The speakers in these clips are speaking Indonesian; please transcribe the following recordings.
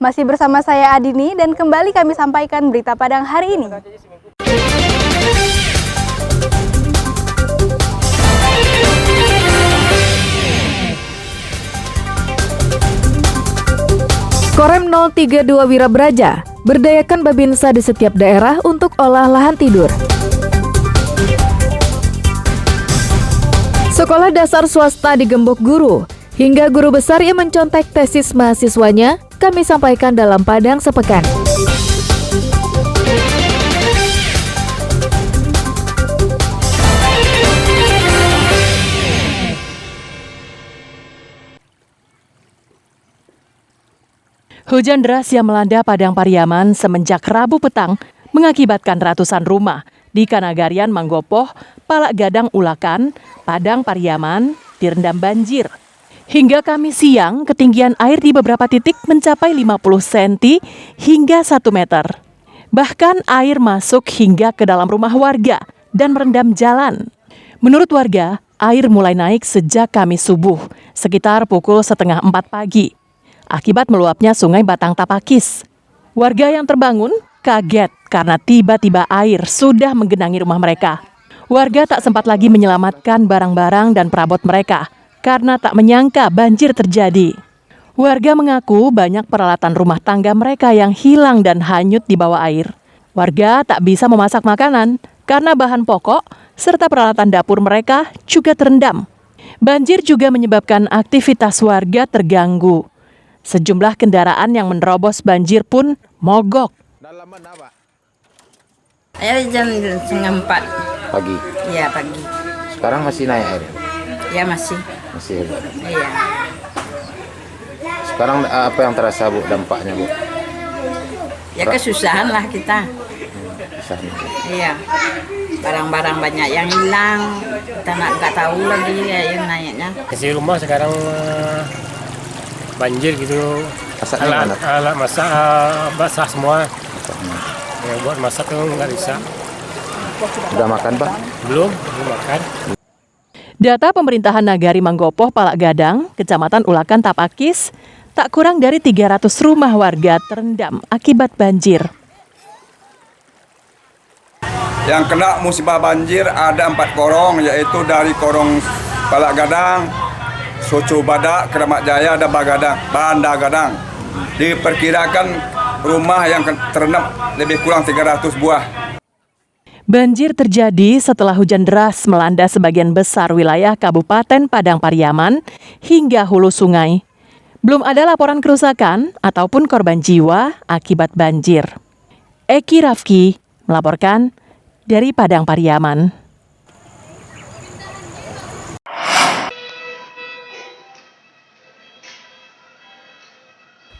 Masih bersama saya Adini dan kembali kami sampaikan berita Padang hari ini. Korem 032 Wirabraja berdayakan Babinsa di setiap daerah untuk olah lahan tidur. Sekolah dasar swasta digembok guru, hingga guru besar yang mencontek tesis mahasiswanya, kami sampaikan dalam Padang Sepekan. Hujan deras yang melanda Padang Pariaman semenjak Rabu petang mengakibatkan ratusan rumah di Kanagarian Manggopoh, Palak Gadang Ulakan, Padang Pariaman direndam banjir. Hingga Kamis siang, ketinggian air di beberapa titik mencapai 50 cm hingga 1 meter. Bahkan air masuk hingga ke dalam rumah warga dan merendam jalan. Menurut warga, air mulai naik sejak Kamis subuh, sekitar pukul 3:30 pagi. Akibat meluapnya Sungai Batang Tapakis. Warga yang terbangun kaget karena tiba-tiba air sudah menggenangi rumah mereka. Warga tak sempat lagi menyelamatkan barang-barang dan perabot mereka karena tak menyangka banjir terjadi. Warga mengaku banyak peralatan rumah tangga mereka yang hilang dan hanyut di bawah air. Warga tak bisa memasak makanan karena bahan pokok serta peralatan dapur mereka juga terendam. Banjir juga menyebabkan aktivitas warga terganggu. Sejumlah kendaraan yang menerobos banjir pun mogok. Air jam 3:30 Pagi. Iya, pagi. Sekarang masih naik air? Ya masih. Masih. Iya. Sekarang apa yang terasa, Bu, dampaknya, Bu? Ya kesusahan lah kita. Susah nih. Iya. Barang-barang banyak yang hilang. Kita nggak tahu lagi ya yang naiknya. Isi rumah sekarang banjir gitu. Masaknya mana? Alat masak basah semua. Ya, buat masak tuh nggak bisa. Udah makan, Pak? Belum makan. Data pemerintahan Nagari Manggopoh, Palak Gadang, Kecamatan Ulakan Tapakis, tak kurang dari 300 rumah warga terendam akibat banjir. Yang kena musibah banjir ada 4 korong, yaitu dari korong Palak Gadang, Soco Badak, Keramat Jaya, dan Banda Gadang. Diperkirakan rumah yang terendam lebih kurang 300 buah. Banjir terjadi setelah hujan deras melanda sebagian besar wilayah Kabupaten Padang Pariaman hingga hulu sungai. Belum ada laporan kerusakan ataupun korban jiwa akibat banjir. Eki Rafki melaporkan dari Padang Pariaman.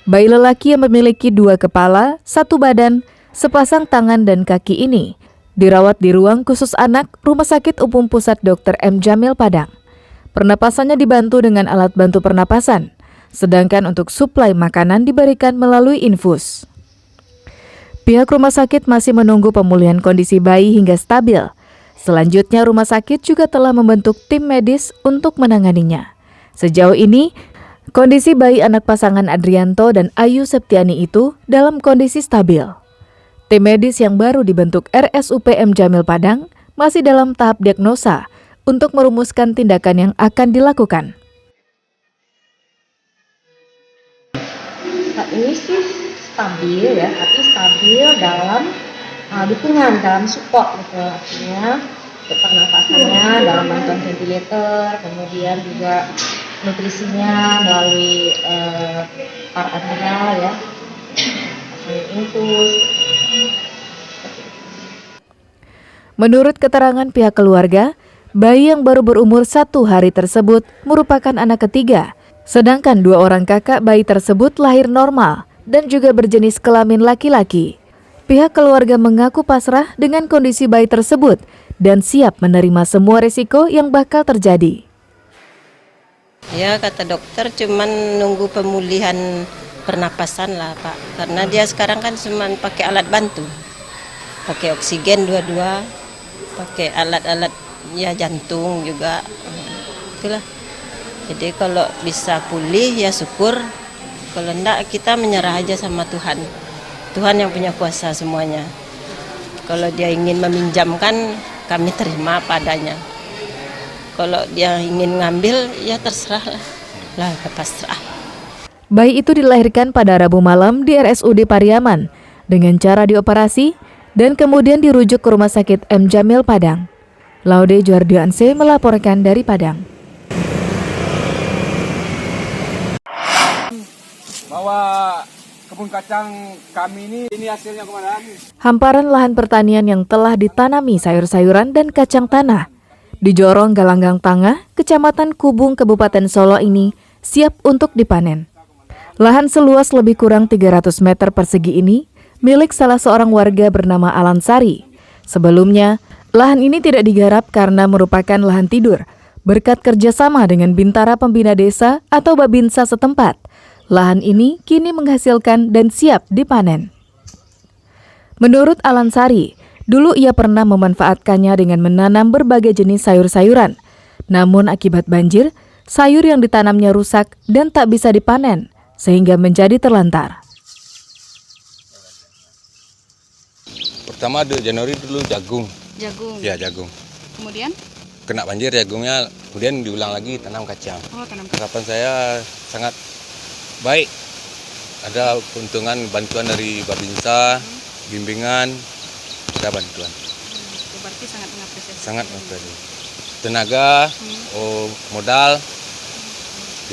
Bayi lelaki yang memiliki 2 kepala, 1 badan, sepasang tangan dan kaki ini dirawat di ruang khusus anak Rumah Sakit Umum Pusat Dr. M. Jamil Padang. Pernapasannya dibantu dengan alat bantu pernapasan, sedangkan untuk suplai makanan diberikan melalui infus. Pihak rumah sakit masih menunggu pemulihan kondisi bayi hingga stabil. Selanjutnya rumah sakit juga telah membentuk tim medis untuk menanganinya. Sejauh ini, kondisi bayi anak pasangan Adrianto dan Ayu Septiani itu dalam kondisi stabil. Tim medis yang baru dibentuk RSUP M. Jamil Padang masih dalam tahap diagnosa untuk merumuskan tindakan yang akan dilakukan. Saat ini sih stabil ya, tapi stabil dalam dukungan, dalam support gitu. Artinya untuk pernafasannya dalam bantuan ventilator, kemudian juga nutrisinya melalui parenteral ya, infus. Menurut keterangan pihak keluarga, bayi yang baru berumur 1 hari tersebut merupakan anak ketiga, sedangkan 2 orang kakak bayi tersebut lahir normal dan juga berjenis kelamin laki-laki. Pihak keluarga mengaku pasrah dengan kondisi bayi tersebut dan siap menerima semua risiko yang bakal terjadi. Ya, kata dokter cuman nunggu pemulihan pernapasan lah, Pak. Karena dia sekarang kan cuma pakai alat bantu. Pakai oksigen dua-dua, pakai alat-alat ya jantung juga. Itulah. Jadi kalau bisa pulih ya syukur. Kalau enggak, kita menyerah aja sama Tuhan. Tuhan yang punya kuasa semuanya. Kalau dia ingin meminjamkan, kami terima padanya. Kalau dia ingin ngambil, ya terserah lah pasrah. Bayi itu dilahirkan pada Rabu malam di RSUD Pariaman dengan cara dioperasi dan kemudian dirujuk ke Rumah Sakit M. Jamil Padang. Laude Juardianse melaporkan dari Padang. Bahwa kebun kacang kami ini hasilnya kemana? Hamparan lahan pertanian yang telah ditanami sayur-sayuran dan kacang tanah di Jorong Galanggang Tangah, Kecamatan Kubung, Kabupaten Solo ini siap untuk dipanen. Lahan seluas lebih kurang 300 meter persegi ini milik salah seorang warga bernama Alan Sari. Sebelumnya, lahan ini tidak digarap karena merupakan lahan tidur. Berkat kerjasama dengan Bintara Pembina Desa atau Babinsa setempat, lahan ini kini menghasilkan dan siap dipanen. Menurut Alan Sari, dulu ia pernah memanfaatkannya dengan menanam berbagai jenis sayur-sayuran. Namun akibat banjir, sayur yang ditanamnya rusak dan tak bisa dipanen, sehingga menjadi terlantar. Pertama di Januari dulu jagung. Jagung. Ya, jagung. Kemudian? Kena banjir jagungnya, kemudian diulang lagi tanam kacang. Oh, tanam. Harapan saya sangat baik. Ada keuntungan bantuan dari Babinsa, bimbingan, ada bantuan. Berarti sangat mengapresiasi. Sangat mengapresiasi. Tenaga, modal,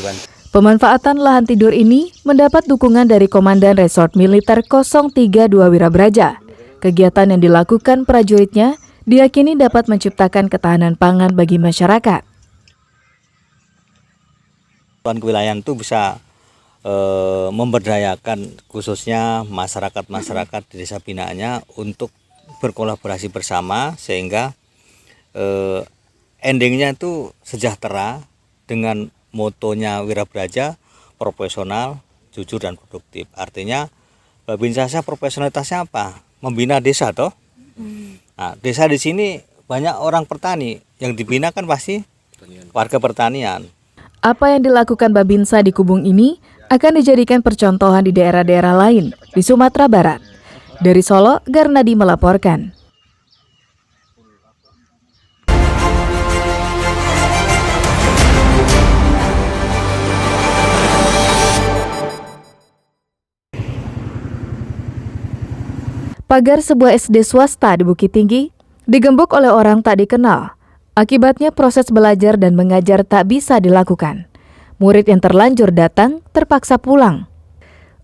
dibantu. Pemanfaatan lahan tidur ini mendapat dukungan dari Komandan Resort Militer 032 Wirabraja. Kegiatan yang dilakukan prajuritnya diyakini dapat menciptakan ketahanan pangan bagi masyarakat. Kewilayahan itu bisa memberdayakan khususnya masyarakat-masyarakat di desa binaannya untuk berkolaborasi bersama sehingga endingnya itu sejahtera dengan motonya Wirabraja, profesional, jujur dan produktif. Artinya Babinsa profesionalitasnya apa? Membina desa toh. Nah, desa di sini banyak orang petani, yang dibina kan pasti warga pertanian. Apa yang dilakukan Babinsa di Kubung ini akan dijadikan percontohan di daerah-daerah lain di Sumatera Barat. Dari Solo, Garnadi melaporkan. Pagar sebuah SD swasta di Bukit Tinggi digembok oleh orang tak dikenal. Akibatnya proses belajar dan mengajar tak bisa dilakukan. Murid yang terlanjur datang terpaksa pulang.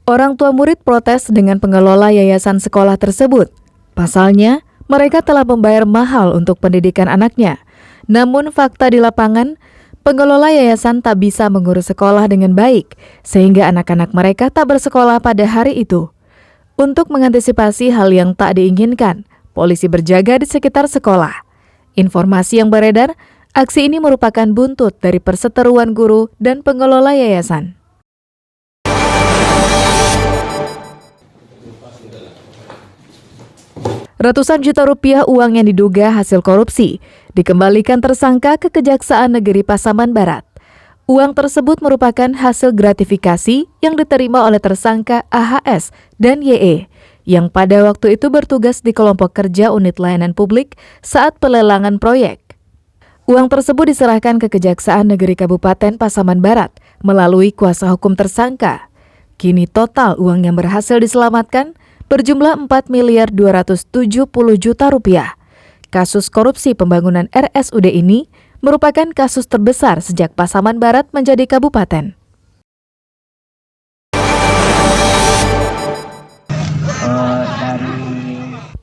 Orang tua murid protes dengan pengelola yayasan sekolah tersebut. Pasalnya, mereka telah membayar mahal untuk pendidikan anaknya. Namun fakta di lapangan, pengelola yayasan tak bisa mengurus sekolah dengan baik, sehingga anak-anak mereka tak bersekolah pada hari itu. Untuk mengantisipasi hal yang tak diinginkan, polisi berjaga di sekitar sekolah. Informasi yang beredar, aksi ini merupakan buntut dari perseteruan guru dan pengelola yayasan. Ratusan juta rupiah uang yang diduga hasil korupsi dikembalikan tersangka ke Kejaksaan Negeri Pasaman Barat. Uang tersebut merupakan hasil gratifikasi yang diterima oleh tersangka AHS dan YE yang pada waktu itu bertugas di kelompok kerja unit layanan publik saat pelelangan proyek. Uang tersebut diserahkan ke Kejaksaan Negeri Kabupaten Pasaman Barat melalui kuasa hukum tersangka. Kini total uang yang berhasil diselamatkan berjumlah 4.270 juta rupiah. Kasus korupsi pembangunan RSUD ini merupakan kasus terbesar sejak Pasaman Barat menjadi kabupaten.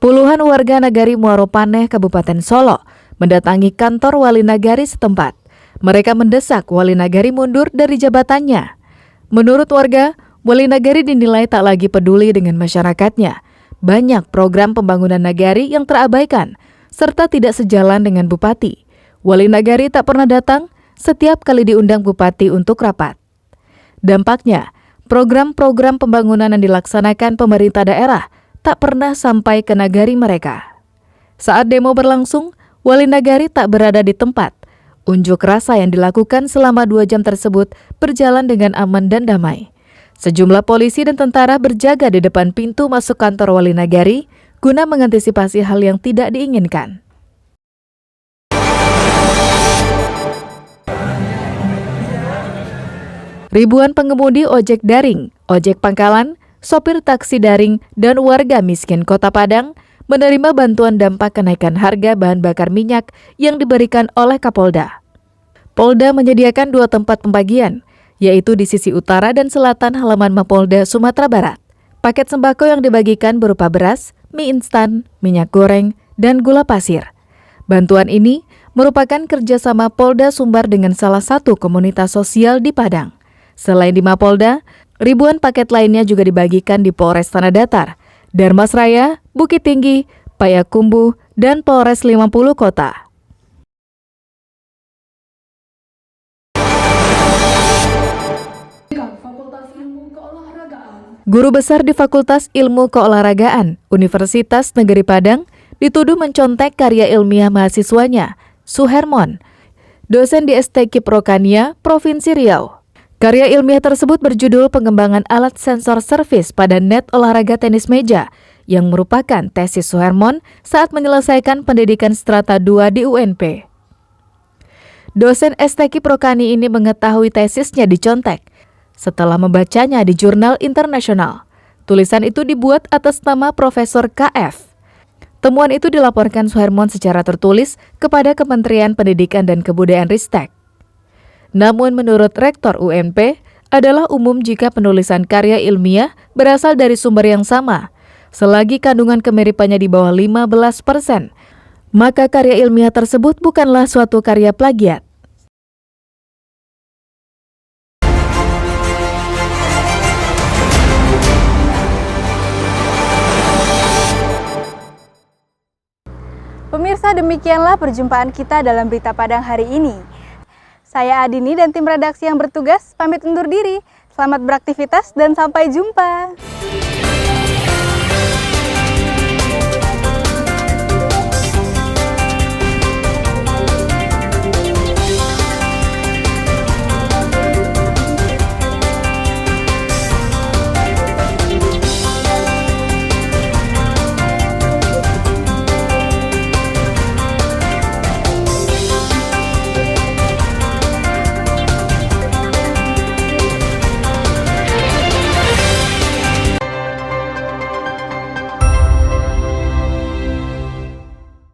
Puluhan warga Nagari Muaro Paneh, Kabupaten Solo, mendatangi kantor Wali Nagari setempat. Mereka mendesak Wali Nagari mundur dari jabatannya. Menurut warga, Wali Nagari dinilai tak lagi peduli dengan masyarakatnya. Banyak program pembangunan nagari yang terabaikan, serta tidak sejalan dengan Bupati. Wali Nagari tak pernah datang setiap kali diundang Bupati untuk rapat. Dampaknya, program-program pembangunan yang dilaksanakan pemerintah daerah tak pernah sampai ke nagari mereka. Saat demo berlangsung, Wali Nagari tak berada di tempat. Unjuk rasa yang dilakukan selama 2 jam tersebut berjalan dengan aman dan damai. Sejumlah polisi dan tentara berjaga di depan pintu masuk kantor Wali Nagari guna mengantisipasi hal yang tidak diinginkan. Ribuan pengemudi ojek daring, ojek pangkalan, sopir taksi daring, dan warga miskin Kota Padang menerima bantuan dampak kenaikan harga bahan bakar minyak yang diberikan oleh Kapolda. Polda menyediakan 2 tempat pembagian, yaitu di sisi utara dan selatan halaman Mapolda Sumatera Barat. Paket sembako yang dibagikan berupa beras, mie instan, minyak goreng, dan gula pasir. Bantuan ini merupakan kerjasama Polda Sumbar dengan salah satu komunitas sosial di Padang. Selain di Mapolda, ribuan paket lainnya juga dibagikan di Polres Tanah Datar, Darmasraya, Bukit Tinggi, Payakumbuh, dan Polres 50 Kota. Guru besar di Fakultas Ilmu Keolahragaan Universitas Negeri Padang dituduh mencontek karya ilmiah mahasiswanya, Suhermon, dosen di STQ Prokania, Provinsi Riau. Karya ilmiah tersebut berjudul Pengembangan Alat Sensor Servis pada Net Olahraga Tenis Meja, yang merupakan tesis Suhermon saat menyelesaikan pendidikan strata 2 di UNP. Dosen STQ Prokani ini mengetahui tesisnya dicontek setelah membacanya di jurnal internasional. Tulisan itu dibuat atas nama Profesor KF. Temuan itu dilaporkan Suhermon secara tertulis kepada Kementerian Pendidikan dan Kebudayaan Ristek. Namun menurut Rektor UNP, adalah umum jika penulisan karya ilmiah berasal dari sumber yang sama, selagi kandungan kemiripannya di bawah 15%, maka karya ilmiah tersebut bukanlah suatu karya plagiat. Pemirsa, demikianlah perjumpaan kita dalam Berita Padang hari ini. Saya Adini dan tim redaksi yang bertugas pamit undur diri. Selamat beraktivitas dan sampai jumpa.